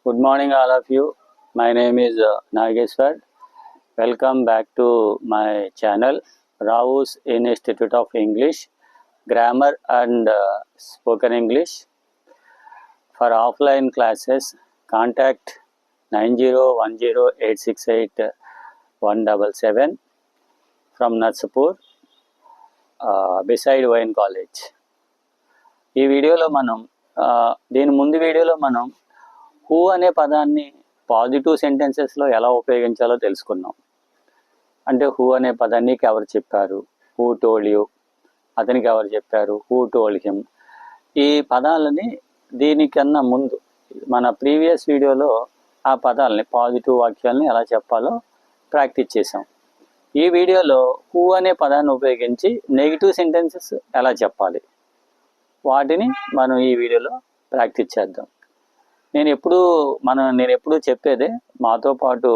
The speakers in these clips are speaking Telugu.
Good morning, all of you. My name is Nageshwar. Welcome back to my channel, Rao's Institute of English, Grammar and Spoken English. For offline classes, contact 9010868177 from Narsapur, beside Wayne College. ఈ వీడియోలో మనం దీని ముందు వీడియోలో మనం హూ అనే పదాన్ని పాజిటివ్ సెంటెన్సెస్లో ఎలా ఉపయోగించాలో తెలుసుకున్నాం. అంటే హూ అనే పదాన్ని నీకు ఎవరు చెప్పారు, హూ టోల్డ్ యూ, అతనికి ఎవరు చెప్పారు, హూ టోల్డ్ హిమ్. ఈ పదాలని దీనికన్నా ముందు మన ప్రీవియస్ వీడియోలో ఆ పదాలని పాజిటివ్ వాక్యాలని ఎలా చెప్పాలో ప్రాక్టీస్ చేసాం. ఈ వీడియోలో హూ అనే పదాన్ని ఉపయోగించి నెగిటివ్ సెంటెన్సెస్ ఎలా చెప్పాలి వాటిని మనం ఈ వీడియోలో ప్రాక్టీస్ చేద్దాం. నేను ఎప్పుడు చెప్పేదే, మాతో పాటు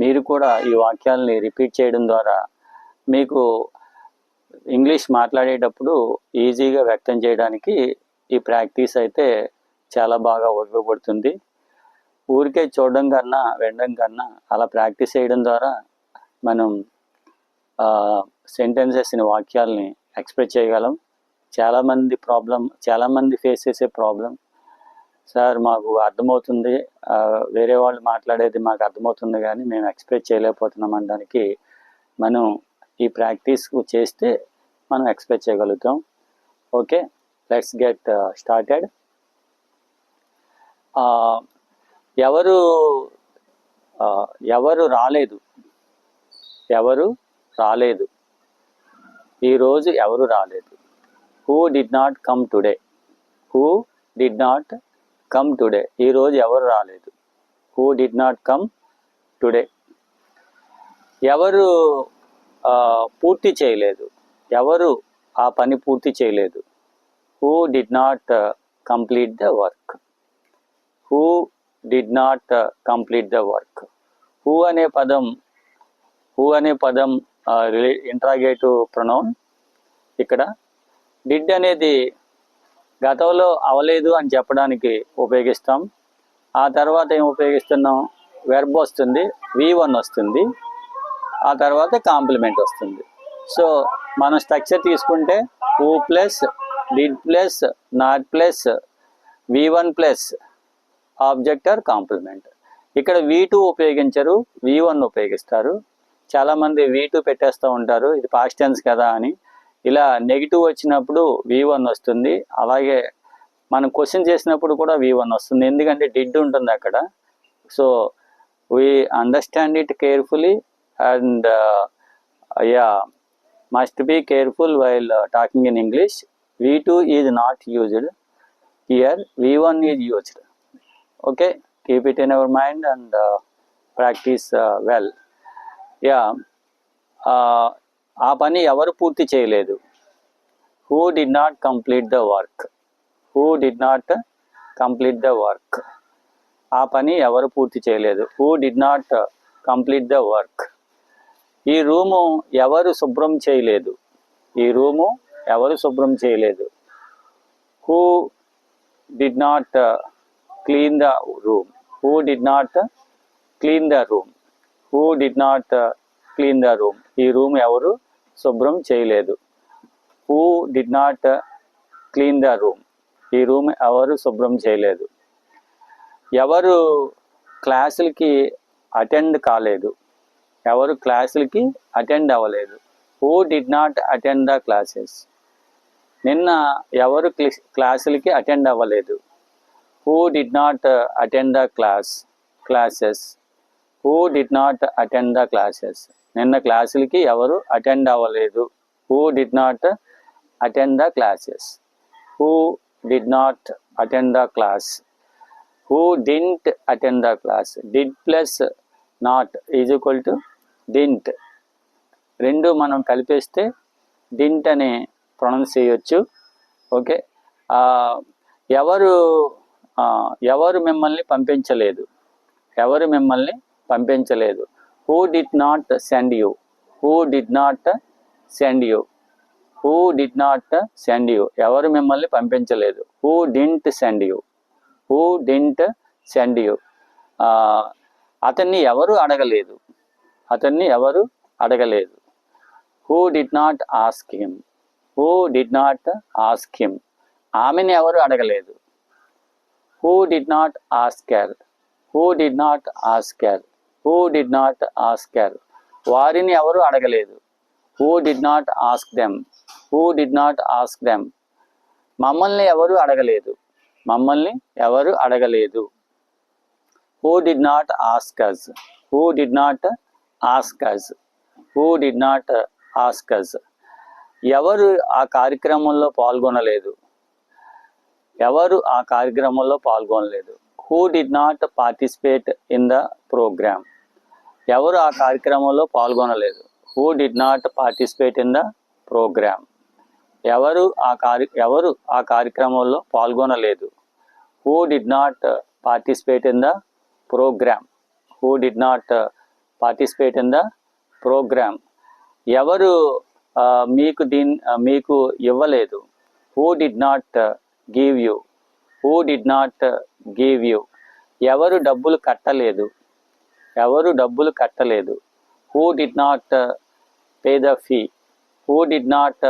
మీరు కూడా ఈ వాక్యాలని రిపీట్ చేయడం ద్వారా మీకు ఇంగ్లీష్ మాట్లాడేటప్పుడు ఈజీగా వ్యక్తం చేయడానికి ఈ ప్రాక్టీస్ అయితే చాలా బాగా ఉపయోగపడుతుంది. ఊరికే చూడడం కన్నా వినడం కన్నా అలా ప్రాక్టీస్ చేయడం ద్వారా మనం సెంటెన్సెస్ని వాక్యాలని ఎక్స్ప్రెస్ చేయగలం. చాలామంది ఫేస్ చేసే ప్రాబ్లం, సార్ మాకు అర్థమవుతుంది, వేరే వాళ్ళు మాట్లాడేది మాకు అర్థమవుతుంది కానీ మేము ఎక్స్ప్రెస్ చేయలేకపోతున్నాం అనడానికి మనం ఈ ప్రాక్టీస్ చేస్తే మనం ఎక్స్ప్రెస్ చేయగలుగుతాం. Okay, let's get started. ఎవరు రాలేదు, ఈరోజు ఎవరు రాలేదు. Who did not come today, who did not come today, ఈరోజు ఎవరు రాలేదు. Who did not come today. ఎవరు పూర్తి చేయలేదు, ఎవరు ఆ పని పూర్తి చేయలేదు. Who did not complete the work, who did not complete the work. Who అనే పదం ఇంట్రాగేటివ్ ప్రొనౌన్. ఇక్కడ డిడ్ అనేది గతంలో అవలేదు అని చెప్పడానికి ఉపయోగిస్తాం. ఆ తర్వాత ఏం ఉపయోగిస్తున్నాం, వెర్బ్ వస్తుంది, V1 వస్తుంది, ఆ తర్వాత కాంప్లిమెంట్ వస్తుంది. సో మనం స్ట్రక్చర్ తీసుకుంటే who plus did plus not plus V1 plus object or complement. ఇక్కడ V2 ఉపయోగించరు, V1 ఉపయోగిస్తారు. చాలామంది V2 పెట్టేస్తూ ఉంటారు, ఇది పాస్ట్ టెన్స్ కదా అని. ఇలా నెగిటివ్ వచ్చినప్పుడు V1 వస్తుంది, అలాగే మనం క్వశ్చన్ చేసినప్పుడు కూడా V1 వస్తుంది, ఎందుకంటే డిడ్ ఉంటుంది అక్కడ. So we understand it carefully and must be careful while talking in English. V2 is not used here, V1 is used. Okay, keep it in our mind and practice well. ఆ పని ఎవరు పూర్తి చేయలేదు. Who did not complete the work, who did not complete the work. ఆ పని ఎవరు పూర్తి చేయలేదు. Who did not complete the work. ఈ రూము ఎవరు శుభ్రం చేయలేదు, ఈ రూము ఎవరు శుభ్రం చేయలేదు. Who did not clean the room, who did not clean the room, who did not clean the room. ఈ రూమ్ ఎవరు శుభ్రం చేయలేదు. Who did not clean the room, ఈ రూమ్ ఎవరు శుభ్రం చేయలేదు. ఎవరు క్లాసులకి అటెండ్ కాలేదు, ఎవరు క్లాసులకి అటెండ్ అవ్వలేదు. Who did not attend the classes. నిన్న ఎవరు క్లాసులకి అటెండ్ అవ్వలేదు. Who did not attend the classes, who did not attend the classes. నిన్న క్లాసులకి ఎవరు అటెండ్ అవ్వలేదు. Who did not attend the classes, who did not attend the class. Who didn't attend the class. Did plus not is equal to didn't. రెండు మనం కలిపేస్తే డింట్ అని ప్రొనౌన్స్ చేయొచ్చు. ఓకే, ఎవరు మిమ్మల్ని పంపించలేదు, ఎవరు మిమ్మల్ని పంపించలేదు. Who did not send you, who did not send you, who did not send you. ఎవరు మిమ్మల్ని పంపించలేదు. Who didn't send you, who didn't send you. అతన్ని ఎవరు అడగలేదు, అతన్ని ఎవరు అడగలేదు. Who did not ask him, who did not ask him. ఆమెని ఎవరు అడగలేదు. Who did not ask her, who did not ask her, who did not ask her. వారిని ఎవరు అడగలేదు. Who did not ask them, who did not ask them. మమ్మల్ని ఎవరు అడగలేదు, మమ్మల్ని ఎవరు అడగలేదు. Who did not ask us, who did not ask us, who did not ask us. ఎవరు ఆ కార్యక్రమంలో పాల్గొనలేదు, ఎవరు ఆ కార్యక్రమంలో పాల్గొనలేదు. Who did not participate in the program. ఎవరు ఆ కార్యక్రమంలో పాల్గొనలేదు. Who did not participate in the program. ఎవరు ఆ కార్యక్రమంలో పాల్గొనలేదు. Who did not participate in the program, who did not participate in the program. ఎవరు మీకు ఇవ్వలేదు. Who did not give you, who did not give you. ఎవరు డబ్బులు కట్టలేదు, ఎవరు డబ్బులు కట్టలేదు. Who did not pay the fee, who did not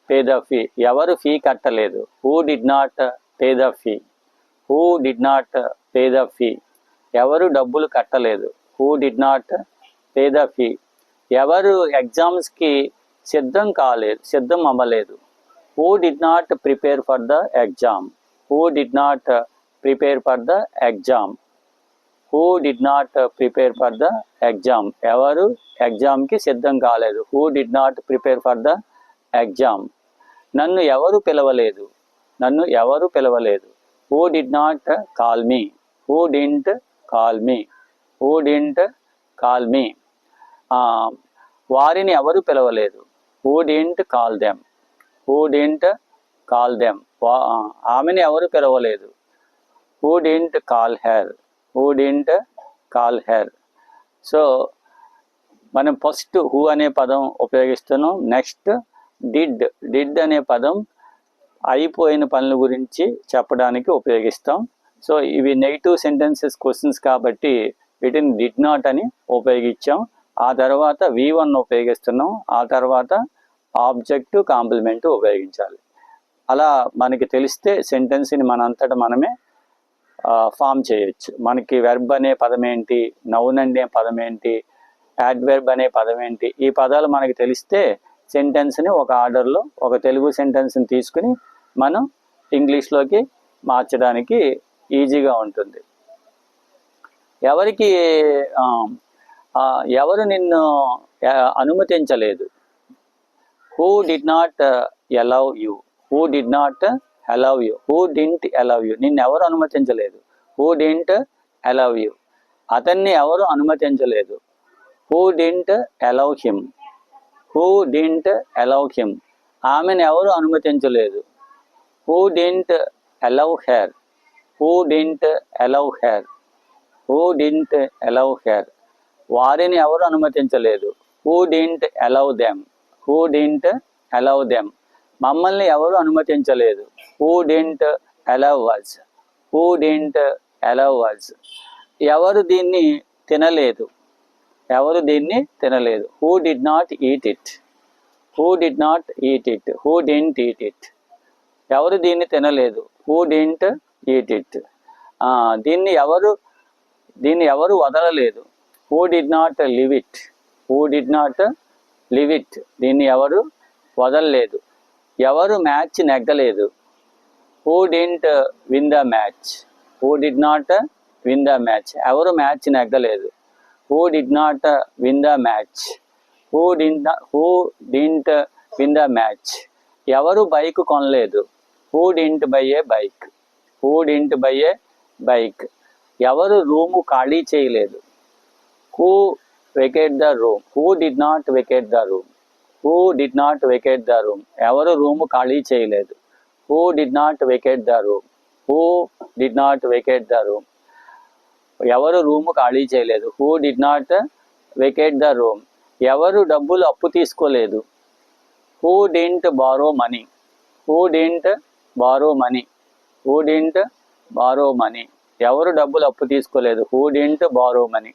pay the fee. ఎవరు ఫీ కట్టలేదు. Who did not pay the fee, who did not pay the fee. ఎవరు డబ్బులు కట్టలేదు. Who did not pay the fee. ఎవరు ఎగ్జామ్స్కి సిద్ధం అవ్వలేదు. Who did not prepare for the exam, who did not prepare for the exam, who did not prepare for the exam. ఎవరు ఎగ్జామ్కి సిద్ధం కాలేదు. Who did not prepare for the exam. నన్ను ఎవరు పిలవలేదు, నన్ను ఎవరు పిలవలేదు. Who did not call me, who didn't call me, who didn't call me. వారిని ఎవరు పిలవలేదు. Who didn't call them, who didn't call them. ఆమెని ఎవరు పిలవలేదు. Who didn't call her, who didn't call her. So మనం ఫస్ట్ హూ అనే పదం ఉపయోగిస్తున్నాం. నెక్స్ట్ డిడ్ అనే పదం అయిపోయిన పనుల గురించి చెప్పడానికి ఉపయోగిస్తాం. సో ఇవి నెగిటివ్ సెంటెన్సెస్ క్వశ్చన్స్ కాబట్టి వీటిని డిడ్ నాట్ అని ఉపయోగించాం. ఆ తర్వాత V1 ఉపయోగిస్తున్నాం. ఆ తర్వాత ఆబ్జెక్ట్ కాంప్లిమెంట్ ఉపయోగించాలి. అలా మనకి తెలిస్తే సెంటెన్స్ని మనంతటా మనమే ఫామ్ చేయొచ్చు. మనకి వెర్బ్ అనే పదం ఏంటి, నౌన్ అనే పదం ఏంటి, యాడ్వర్బ్ అనే పదం ఏంటి, ఈ పదాలు మనకి తెలిస్తే సెంటెన్స్ని ఒక ఆర్డర్లో ఒక తెలుగు సెంటెన్స్ని తీసుకుని మనం ఇంగ్లీష్లోకి మార్చడానికి ఈజీగా ఉంటుంది. ఎవరు నిన్ను అనుమతించలేదు. Who did not allow you, who did not allow you, who didn't allow you. నిన్ను ఎవరు అనుమతించలేదు. Who didn't allow you. అతన్ని ఎవరు అనుమతించలేదు. Who didn't allow him, who didn't allow him. ఆమెను ఎవరు అనుమతించలేదు. Who didn't allow her, who didn't allow her, who didn't allow her. వారిని ఎవరు అనుమతించలేదు. Who didn't allow them, who didn't allow them. మమ్మల్ని ఎవరు అనుమతించలేదు. Who didn't allow us, who didn't allow us. ఎవరు దీన్ని తినలేదు, ఎవరు దీన్ని తినలేదు. Who did not eat it, who did not eat it, who didn't eat it. ఎవరు దీన్ని తినలేదు. Who didn't eat it. దీన్ని ఎవరు వదలలేదు. Who did not leave it, who did not leave it. దీన్ని ఎవరు వదలలేదు. ఎవరు మ్యాచ్ నెగ్గలేదు. Who didn't win the match, who did not win the match. ఎవరు మ్యాచ్ నెగ్గలేదు. Who did not win the match, who didn't win the match. ఎవరు బైక్ కొనలేదు. Who didn't by A bike, who didn't by A bike. ఎవరు రూము ఖాళీ చేయలేదు. Who vacate the room, who did not vacate the room, who did not vacate the room. ఎవరు రూము ఖాళీ చేయలేదు. Who did not vacate the room, who did not vacate the room. ఎవరు రూము ఖాళీ చేయలేదు. Who did not vacate the room. ఎవరు డబ్బులు అప్పు తీసుకోలేదు. Who didn't borrow money, who didn't borrow money, who didn't borrow money. ఎవరు డబ్బులు అప్పు తీసుకోలేదు. Who didn't borrow money.